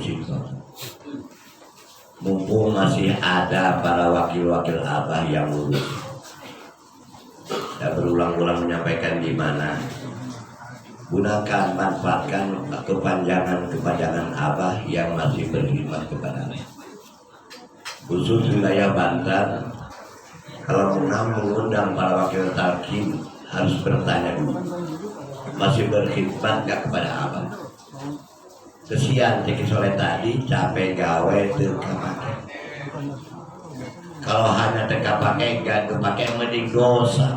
mursyid. Mumpung masih ada para wakil-wakil abah yang lulus. Saya berulang-ulang menyampaikan di mana. Gunakan, manfaatkan kepanjangan abah yang masih berkhidmat kepada Allah. Khusus wilayah Banten, kalau mengundang para wakil talqin harus bertanya dulu, masih berkhidmat gak kepada abah? Kesian cek sore tadi capek gawe terkapake. Kalau hanya terkapake gak kepake mending dosa.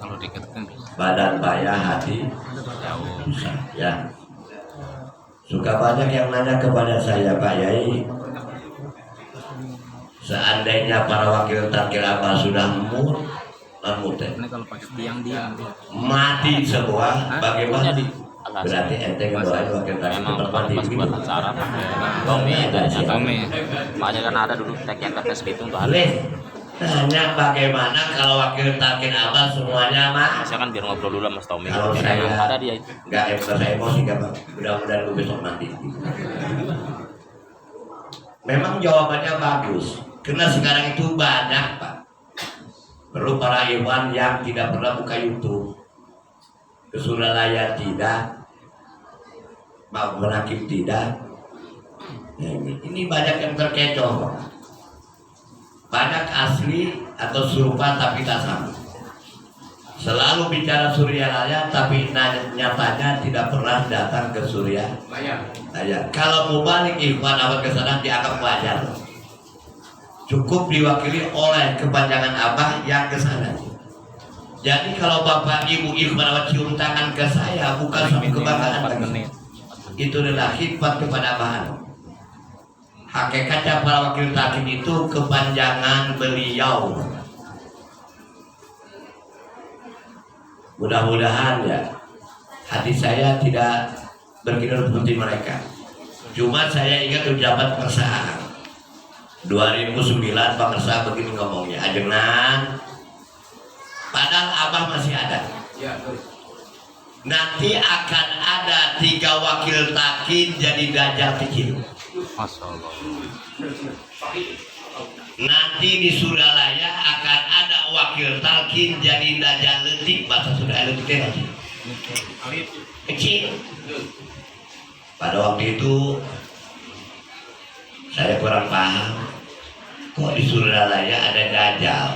Kalau dikatakan Badan payah, hati susah ya. Suka banyak yang nanya kepada saya, Pak Yai, seandainya para wakil talqin abah sudah memut ini kalau pakai tiang dia mati semua, bagaimana? Berarti ente ngedoain wakil talqin tempat tinggi buat acara Tommy makanya kan ada dulu tag yang kertas itu tuh ada. Tanya bagaimana kalau wakil talqin abah semuanya mah? Saya kan biar ngobrol dulu sama Mas Tommy. Kalau saya ada dia itu. Nggak emosi nggak, mudah-mudahan lu besok mati. Memang jawabannya bagus, karena sekarang itu banyak Pak. Perlu para ikhwan yang tidak pernah buka YouTube, ke Suralaya tidak, Pak Hakim tidak. Ini banyak yang terkecoh, banyak asli atau serupa tapi tak sama. Selalu bicara Suryalaya tapi nyatanya tidak pernah datang ke Suryalaya. Kalau mau balik ikhwan abad ke sana dianggap wajar. Cukup diwakili oleh kepanjangan abah yang ke sana. Jadi kalau bapak ibu ikhwan abad cium tangan ke saya bukan suatu kebanggaan lagi. Itu adalah khidmat kepada abah. Hakikatnya para wakil talqin itu kepanjangan beliau. Mudah-mudahan ya hati saya tidak berkinar seperti mereka. Cuma saya ingat ucapan Kersaan 2009 Pak Kersa begini ngomongnya, ajengan padahal abah masih ada. Nanti akan ada 3 wakil talqin jadi dajjal kecil. Nanti di Suralaya akan ada wakil talqin jadi dajjal letik, bahasa Sunda letiknya kecil. Pada waktu itu saya kurang paham, kok di Suralaya ada dajjal.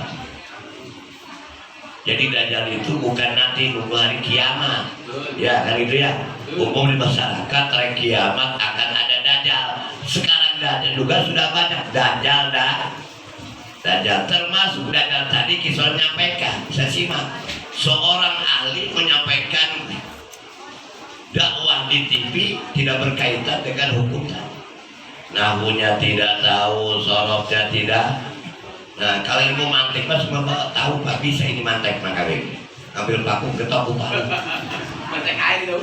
Jadi dajjal itu bukan nanti nunggu hari kiamat, ya kan itu ya. Umum di masyarakat hari kiamat akan ada dajjal. Sekarang dajjal juga sudah banyak dajjal Dajjal termasuk dajjal tadi kisah menyampaikan, saya simak seorang ahli menyampaikan dakwah di TV tidak berkaitan dengan hukum tadi. Nahunya tidak tahu, sorofnya tidak. Nah kalian mau mantek mas bapak tahu pak bisa ini mantek makanya ambil paku ketok tahu. Mantek air itu.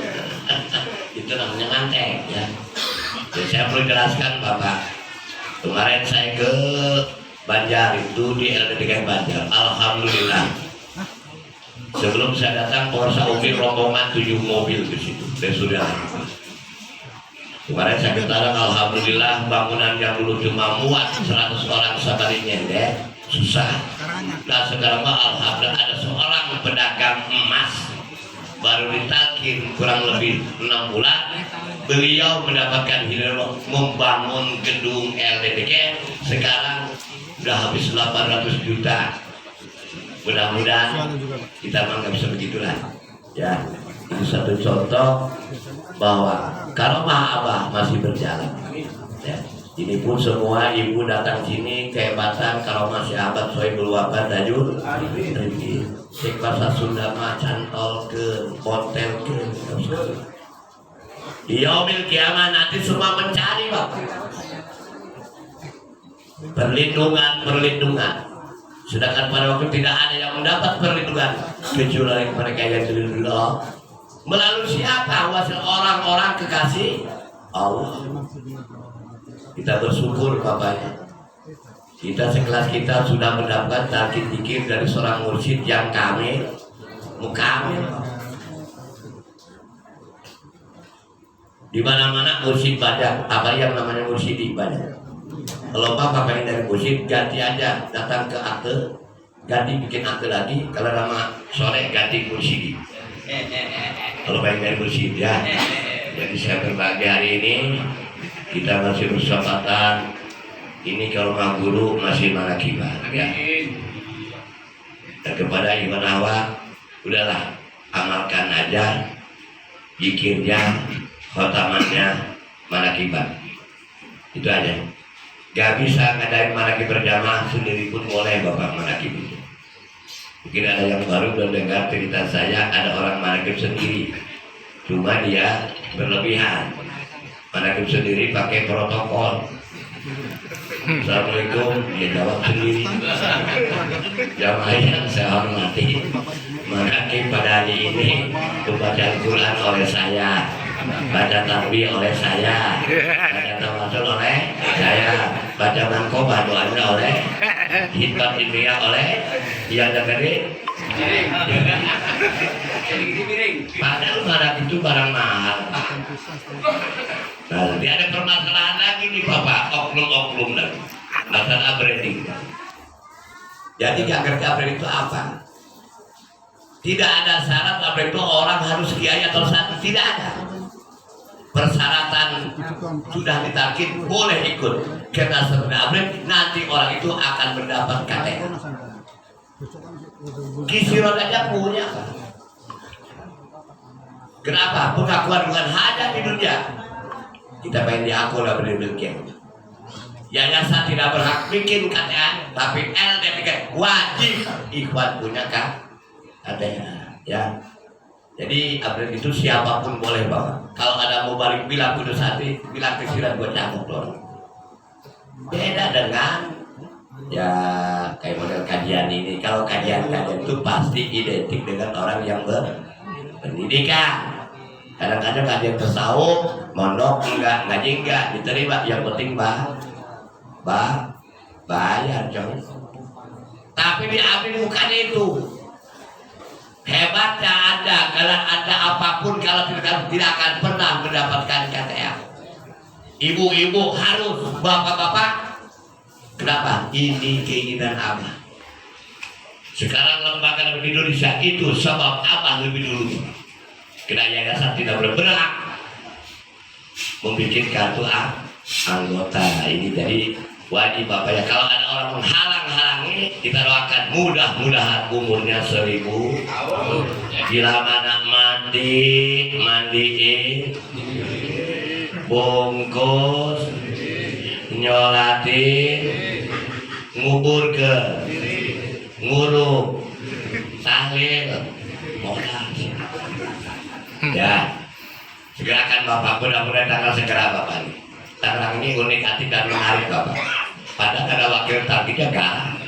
Itu namanya mantek ya. Jadi saya perlu jelaskan bapak. Kemarin saya ke Banjar itu di LDDK Banjar. Alhamdulillah. Sebelum saya datang Polres Umi rombongan 7 mobil di situ. Dan sudah. Kemarin saya katakan alhamdulillah bangunan yang dulu cuma muat 100 orang sabarinya deh susah. Nah sekarang alhamdulillah ada seorang pedagang emas baru ditalqin kurang lebih 6 bulan. Beliau mendapatkan hidayah membangun gedung LDDK sekarang sudah habis 800 juta. Mudah-mudahan kita memang nggak bisa begitulah ya. Itu satu contoh bahwa karomah abah masih berjalan ya. Ini pun semua ibu datang sini kehebatan karomah si abad sohibul wafat tajul sik bahasa Sunda mah cantol ke hotel ke yaumil kiamat nanti semua mencari bapak perlindungan. Sedangkan pada waktu tidak ada yang mendapat perlindungan kecuali mereka yang dilindungi Allah. Melalui siapa? Wasil orang-orang kekasih Allah. Kita bersyukur bapaknya. Kita sekelas kita sudah mendapat talqin dzikir dari seorang mursyid yang kamil, mukamil. Di mana-mana mursyid banyak, apa yang namanya mursyid banyak. Kalau bapak pengen dari mursyid, ganti aja, datang ke akte, ganti bikin akte lagi. Kalau nama sore ganti mursyid. Kalau pengen dari mursyid ya. Jadi saya berbagi hari ini, kita masih bersempatan. Ini kalau nggak guru masih manakibah ya. Dan kepada Iwan Awak, udahlah amalkan aja zikirnya, khotamannya, manakibah. Itu aja. Gak bisa ngadain manakib berjamaah sendiri pun boleh bapak manakib itu. Mungkin ada yang baru belum dengar cerita saya, ada orang manakib sendiri. Cuma dia berlebihan. Manakib sendiri pakai protokol. Assalamualaikum, dia jawab sendiri. Jamaah yang saya hormati, manakib pada hari ini baca Al-Quran oleh saya, baca tasbih oleh saya, baca tawasul oleh saya, baca mangkobah doanya oleh, hitbah ilmiah oleh yang dengerin. Padahal barang itu barang mahal. Nah, nanti ada permasalahan lagi nih bapak, oknum-oknum lagi, masalah branding. Jadi gak ngerti upgrade itu apa? Tidak ada syarat upgrade itu orang harus kiai atau santri, tidak ada. Persyaratan sudah ditarget boleh ikut. Kita sebenarnya upgrade, nanti orang itu akan mendapat KTH. Kisirot aja punya. Kenapa? Pengakuan bukan hajat di dunia. Kita pengen diaku lah berdiri-berdiri. Yayasan tidak berhak bikin KTA, tapi LDPK wajib ikhwan punya KTA ya. Jadi upgrade itu siapapun boleh bawa. Kalau ada mau balik bilang kudus hati, bilang kesirat buat nyamuk loh. Beda dengan ya kayak model kajian ini. Kalau kajian itu pasti identik dengan orang yang berpendidikan. Kadang-kadang kajian tasawuf, mondok enggak, ngaji enggak diterima. Yang penting bayar coy. Tapi di Abdi bukan itu. Hebatnya Anda, kalau Anda apapun kalau tidak akan pernah mendapatkan KTM. Ibu-ibu harus, bapak-bapak. Kenapa? Ini keinginan Abah. Sekarang lembaga di Indonesia itu sebab Abah lebih dulu. Karena yayasan tidak berhak membuat kartu anggota ini. Jadi wajib bapak ya, kalau ada orang menghalang-halangi, kita doakan mudah-mudahan umurnya 1000. Bila mana mandiin, bungkus, nyolatin, ngubur ke, nguruk, tahlil, modal. Ya, segerakan bapak, mudah-mudahan tanggal segera bapak ini. Tanggal ini unik hati dan menarik bapak. Padahal ada wakil targetnya galak.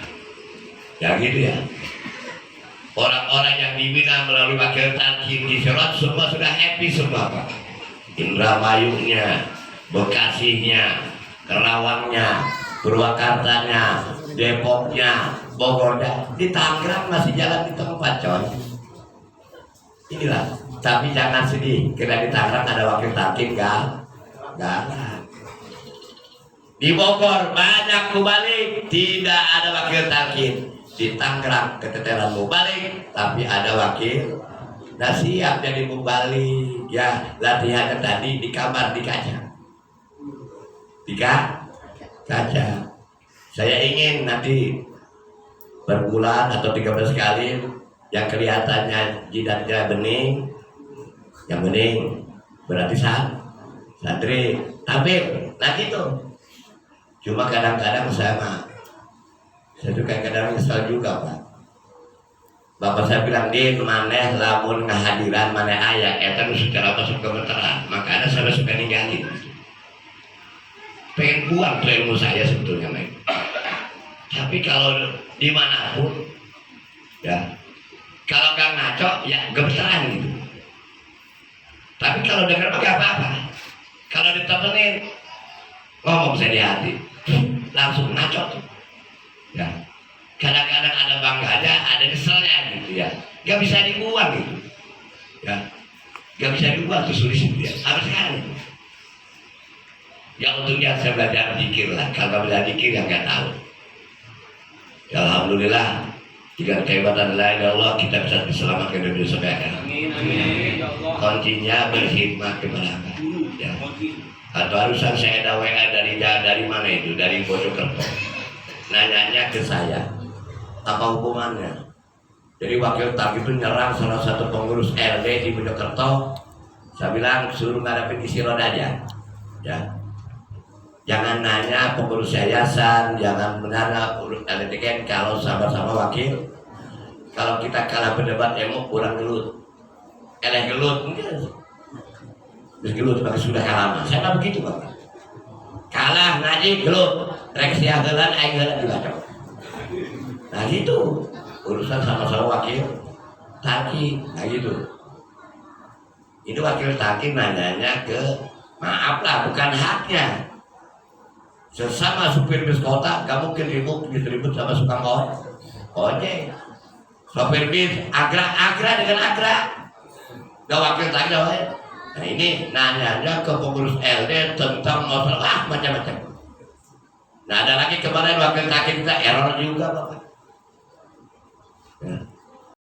Ya gitu ya. Orang-orang yang dibina melalui wakil target di Serot semua sudah happy semua pak. Indramayunya, Bekasinya, Kerawangnya, Purwakartanya, Depoknya, Bogornya, di Tangerang masih jalan di tempat coy. Inilah. Tapi jangan sedih, karena di Tangerang ada wakil target galak. Di Bogor banyak mubalik, tidak ada wakil target. Di Tangerang keteteran mubalik, tapi ada wakil. Nah siap jadi mubalik. Ya latihannya tadi di kamar di kaca. Kaca. Saya ingin nanti berbulan atau 13 kali yang kelihatannya jidatnya bening, yang bening berarti santri. Tapi nah gitu. Cuma kadang-kadang saya tuh kadang-kadang nyesal juga pak. Bapak saya bilang di maneh lamun ngehadiran maneh ayah eta secara masuk kementerian, makanya saya suka ninggalin. Pengen buang tuh ilmu saya sebetulnya Mike. Tapi kalau dimanapun ya, kalau gak ngaco ya gemeteran gitu. Tapi kalau dengar gak apa-apa. Kalau ditemenin ngomong saya di hati langsung ngaco tuh ya. Kadang-kadang ada bangganya, ada keselnya gitu ya, gak bisa dibuang gitu ya, gak bisa dibuang tuh sulit ya, harus kan Yang untungnya saya belajar zikir lah. Kalau belajar zikir yang nggak tahu. Ya, alhamdulillah dengan kehebatan la ilaha illallah kita bisa diselamatkan dari dosa akhirat. Kuncinya berkhidmat kepada Allah. Ya. Atau harusan saya ada WA dari mana itu, dari Mojokerto. Nanyanya ke saya, apa hukumannya? Jadi wakil tak itu nyerang salah satu pengurus RT di Mojokerto. Saya bilang suruh ngadepin isi roda aja. Ya. Jangan nanya pengurus yayasan, jangan menanya LTKN kalau sama-sama wakil. Kalau kita kalah berdebat ilmu kurang gelut, gelut mungkin. Gelut pakai sudah kalah. Saya mah begitu Pak. Kalah ngaji gelut, reaksi agelan agelan juga. Nah gitu urusan sama-sama wakil taki, nah gitu. Itu wakil taki nanyanya ke maaf lah bukan haknya. Sesama supir bis kota, kamu mungkin ribut sama tukang ojek. Supir bis agra dengan agra. Gak wakil tak ada. Nah ini nanyanya ke pengurus LD tentang masalah macam-macam. Nah ada lagi kemarin wakil tak kita error juga Bapak.